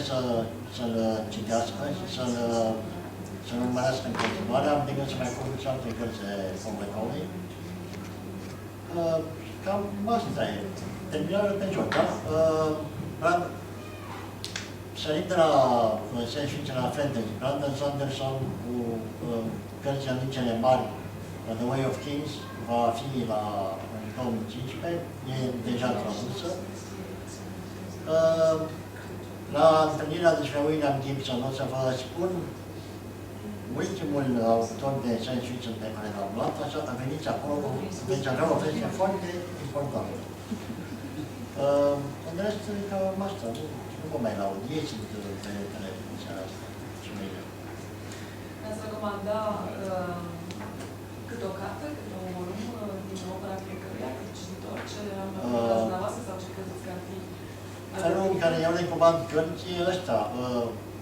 să-l citească și să-l urmărească în continuare. Am de gând să mai public și alte cărți de McAuley. Cam asta e. Terminarea pe joc, da? Sărit de la science fiction la fantasy, Brandon Sanderson cu cărți cele mari, The Way of Kings, va fi în 2015, e deja tradusă. La întâlnirea despre William Gibson o să vă spun ultimul autor de science fiction pe care l-am luat, așa, veniți acolo, deci avea o vestie foarte importantă. În rest, cam asta, nu vă mai laud, ieși pe seara asta și mâine. Ați recomanda câte o carte, câte un volum din opera fiecăruia, câte cititor, ce am la dumneavoastră sau ce credeți că ar fi? Felul în care eu recomand cărți e ăsta.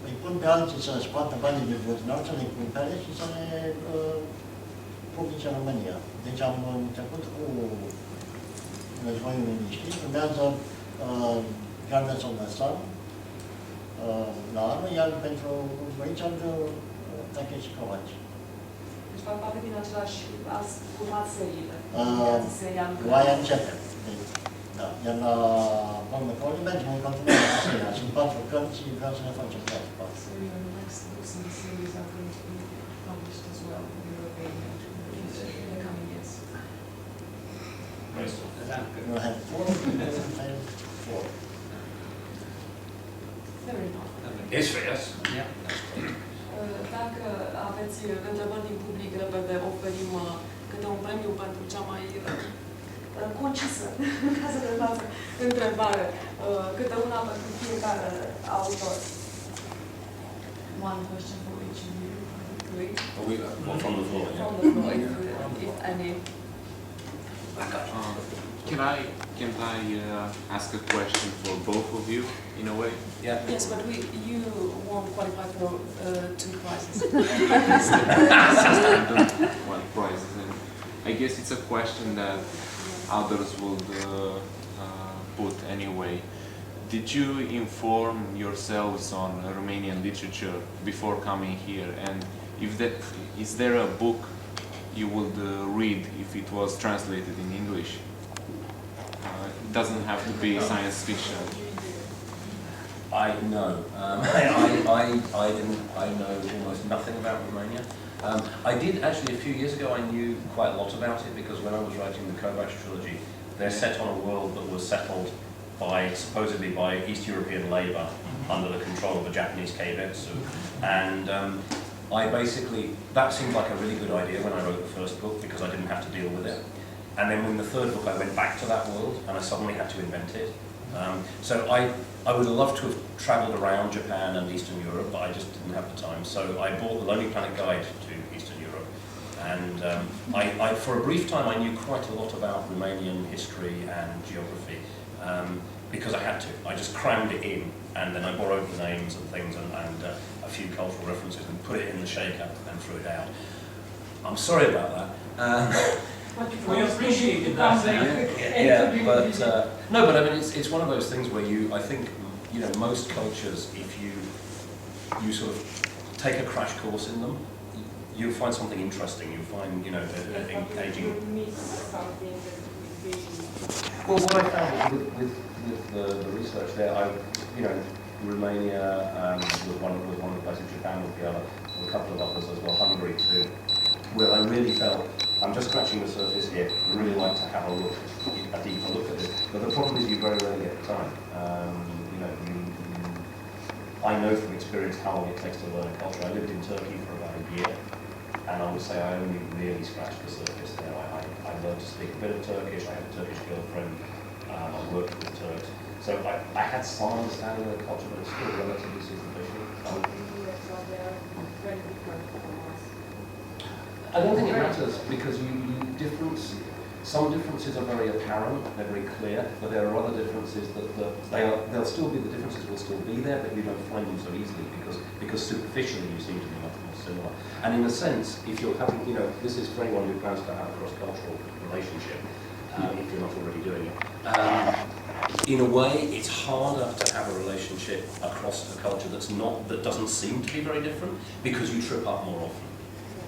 Îi pun pe alții să scoată banii de buzunar, să le cumpere și să le publice în România. Deci am început cu Războiul liniștit, urmează Gardens of the Sun la anul, iar pentru Richard Takeshi Kovacs. Deci fac parte din același, ați urmat seriile. Cu aia începem. Da, iar la Paul McAuley mergem în continuare cu seria. Sunt 4 cărți și vreau să ne facem 4. So your next books in the series are going to be published as well in European in the coming years. We'll have 4 and 4. Very nice. Yes, yes. Yeah. Dacă aveți întrebări din public, repede oferim câte un premiu pentru cea mai concisă, în cazul de față, întrebare. Câte una pentru fiecare autor. One question for each of you. Great. From the floor. From the floor, if any. Can I ask a question for both of you, in a way? Yeah. Yes, but you won't qualify for 2 prizes. One prize. And I guess it's a question that others would put anyway. Did you inform yourselves on Romanian literature before coming here? And is there a book you would read if it was translated in English? It doesn't have to be science fiction. I know. I know almost nothing about Romania. I did actually a few years ago. I knew quite a lot about it because when I was writing the Kovacs trilogy, they're set on a world that was settled supposedly by East European labor under the control of a Japanese keiretsu, and I basically that seemed like a really good idea when I wrote the first book because I didn't have to deal with it. And then in the third book, I went back to that world and I suddenly had to invent it. So I would have loved to have travelled around Japan and Eastern Europe, but I just didn't have the time. So I bought the Lonely Planet Guide to Eastern Europe. And for a brief time, I knew quite a lot about Romanian history and geography because I had to. I just crammed it in and then I borrowed the names and things and a few cultural references and put it in the shaker and threw it out. I'm sorry about that. We appreciated that. Yeah, but no, but I mean, it's one of those things where I think, most cultures, if you sort of take a crash course in them, you'll find something interesting. You'll find, engaging. Well, what I found with the research there, Romania was one of the places, Japan was the other, and a couple of others as well, Hungary too, where I really felt. I'm just scratching the surface here. I really like to have a deeper look at this. But the problem is you very rarely get the time. I know from experience how long it takes to learn a culture. I lived in Turkey for about a year, and I would say I only really scratched the surface there. I learned to speak a bit of Turkish. I had a Turkish girlfriend. I worked with Turks. So I had some understanding of the culture, but it's still relatively superficial. I don't think it matters because some differences are very apparent, they're very clear, but there are other differences that the differences will still be there, but you don't find them so easily because superficially you seem to be much more similar. And in a sense, if you're having, this is for anyone who plans to have a cross-cultural relationship, if you're not already doing it. in a way, it's harder to have a relationship across a culture that doesn't seem to be very different, because you trip up more often.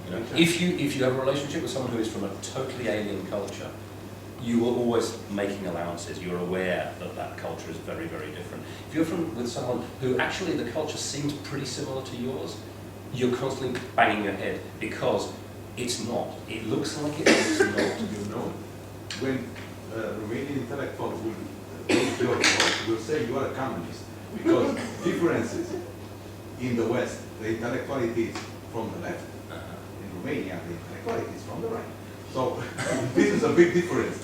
You know? If you have a relationship with someone who is from a totally alien culture, you are always making allowances. You're aware that that culture is very, very different. If you're with someone who actually the culture seems pretty similar to yours, you're constantly banging your head because it's not. It looks like it, but it's not. You know, when Romanian intellectual will say you are a communist, because differences in the West, the intellectuality is from the left. In Romania, the intellectuality is from the right. So this is a big difference.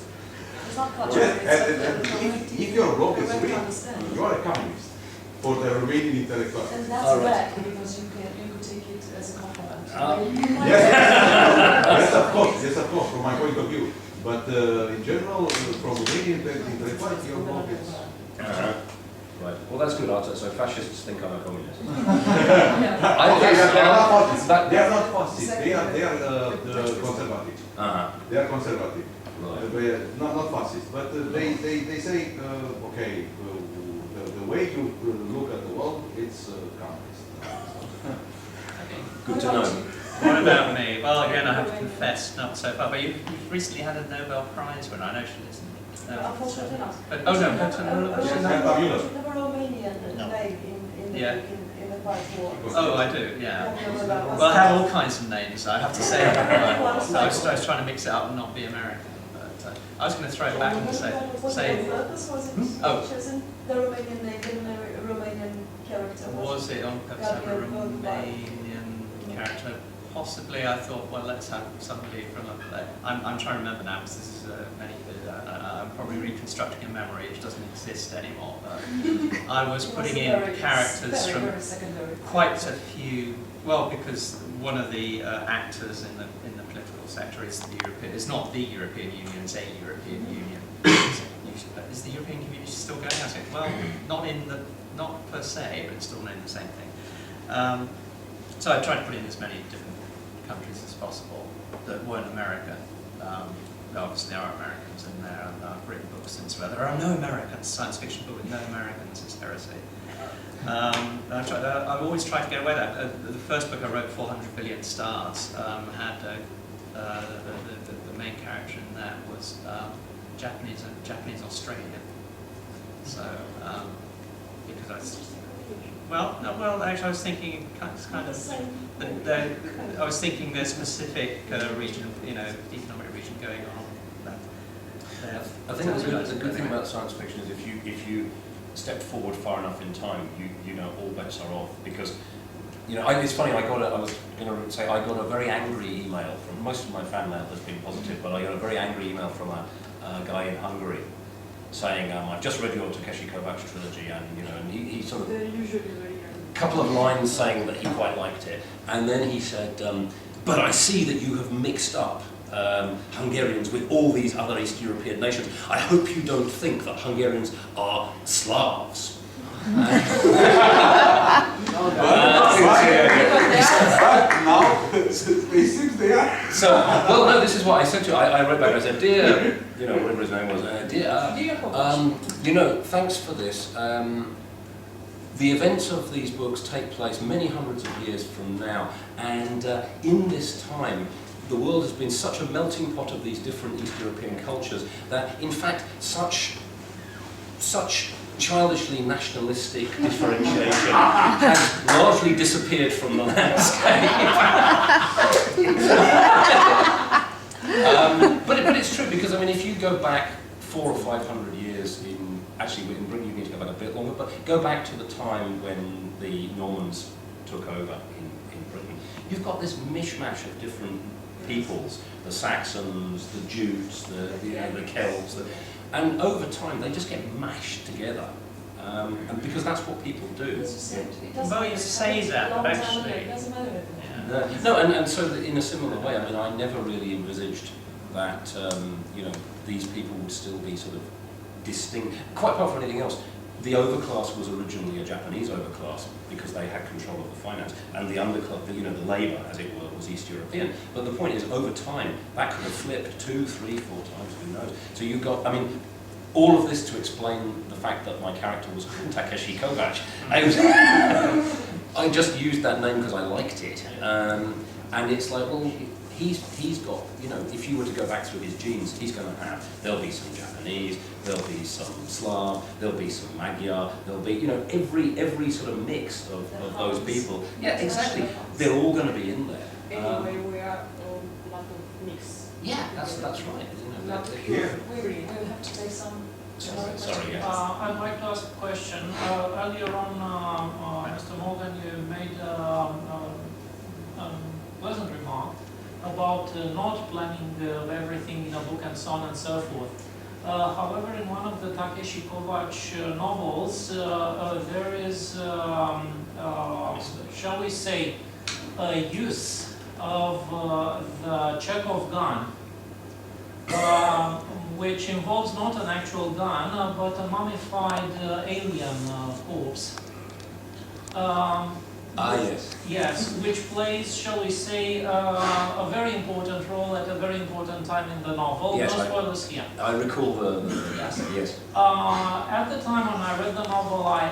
It's not culture. If you're broke as free, you are a communist for the Romanian intellectual. And that's bad, because you could take it as a compliment. Yes, of course, from my point of view. But in general, from Romanian intellectuality, you're broke. Right. Well, that's good answer. So fascists think I'm a communist. They are not fascists. They are conservative. They are conservative. Right. Not fascist, but they say, okay, the way you look at the world, it's communist. Good to know. What about me? Well, again, I have to confess, not so far. But you've recently had a Nobel Prize winner. I know she isn't. Unfortunately not. Oh no, She's never Romanian name in the Prize War. Oh, I do, yeah. Well, I have all kinds of names, I have to say. I was trying to mix it up and not be American. But I was going to throw it back and say. Was chosen the Romanian name, the Romanian character? Was it on purpose have a Romanian character? Possibly. I thought, well, let's have somebody from a. I'm trying to remember now, because this is I'm probably reconstructing a memory which doesn't exist anymore. But I was putting in characters from quite a few. Well, because one of the actors in the political sector is the European. It's not the European Union. It's a European Union. Is the European Community still going? I said, well, not per se, but it's still in the same thing. So I tried to put in as many different countries as possible that weren't American. Obviously there are Americans in there, and I've written books since where there are no Americans. Science fiction book with no Americans is heresy. I've always tried to get away with that. The first book I wrote, 400 Billion Stars, had the main character in that was Japanese Australian. So because actually I was thinking I was thinking there's specific region, economic region going on. I think the good thing about science fiction is if you step forward far enough in time, you know all bets are off, because it's funny. I got a very angry email from most of my fan mail has been positive, but I got a very angry email from a guy in Hungary saying, I've just read your Takeshi Kovacs trilogy, and he sort of a couple of lines saying that he quite liked it, and then he said, but I see that you have mixed up Hungarians with all these other East European nations. I hope you don't think that Hungarians are Slavs. Now, it seems they are. So, well, no, this is what I said to him. I wrote back, I said, dear, whatever his name was, dear, thanks for this. The events of these books take place many hundreds of years from now, and in this time, the world has been such a melting pot of these different East European cultures that, in fact, such childishly nationalistic differentiation has largely disappeared from the landscape. But it's true, because if you go back 400 or 500 years in Britain, you need to go back a bit longer, but go back to the time when the Normans took over in Britain. You've got this mishmash of different peoples, the Saxons, the Jutes, the Celts, and over time they just get mashed together, and because that's what people do. Well, you say that, but actually, it doesn't matter. No, and so in a similar way, I never really envisaged that these people would still be sort of distinct. Quite apart from anything else, the overclass was originally a Japanese overclass because they had control of the finance, and the underclass, the labour, as it were, was East European. But the point is, over time, that could have flipped 2, 3, 4 times, who knows? So you got, all of this to explain the fact that my character was called Takeshi Kovacs. I just used that name because I liked it. And it's like, well, he's got, you know, if you were to go back through his genes, he's going to have, there'll be some Japanese, there'll be some Slav, there'll be some Magyar, there'll be, you know, every sort of mix of those people. Yeah, exactly. They're all going to be in there. Anyway, we are a lot of mix. Yeah, that's right. You know, Yeah. We will have to take some. Sorry, yeah. I'd like to ask a question. Earlier on, Mr. Morgan, you made a pleasant remark about not planning everything in a book and so on and so forth. However, in one of the Takeshi Kovacs novels, there is, shall we say, a use of the Chekhov gun, which involves not an actual gun, but a mummified alien corpse. Yes. Yes, which plays, shall we say, a very important role at a very important time in the novel. Yes, No spoilers here. I recall the Yes. yes. At the time when I read the novel, I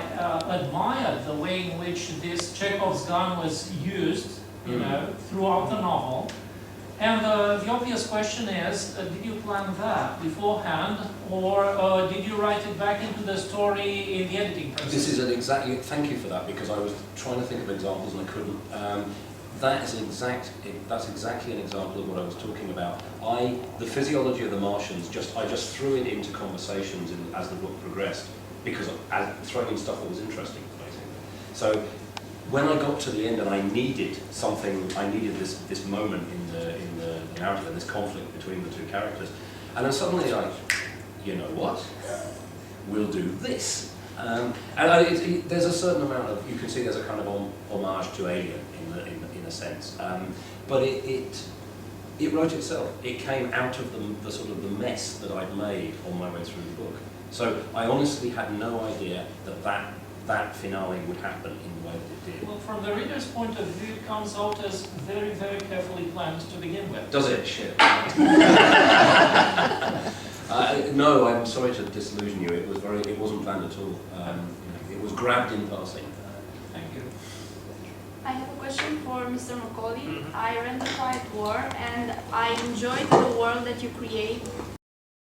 admired the way in which this Chekhov's gun was used, you know, throughout the novel. And the obvious question is, did you plan that beforehand, or did you write it back into the story in the editing process? This is an exactly. Thank you for that, because I was trying to think of examples and I couldn't. That's exactly an example of what I was talking about. The physiology of the Martians. I just threw it into conversations as the book progressed, because throwing in stuff that was interesting, basically. So when I got to the end and I needed something, I needed this moment in the narrative, this conflict between the two characters, and then suddenly you know what? We'll do this. There's a certain amount of, you can see there's a kind of homage to Alien in a sense, but it wrote itself. It came out of the sort of the mess that I'd made on my way through the book. So I honestly had no idea that finale would happen in the way that it did. Well, from the reader's point of view, it comes out as very, very carefully planned to begin with. Does it? Shit. No, I'm sorry to disillusion you. It wasn't planned at all. It was grabbed in passing. Thank you. I have a question for Mr. McAuley. I read The Quiet War and I enjoyed the world that you create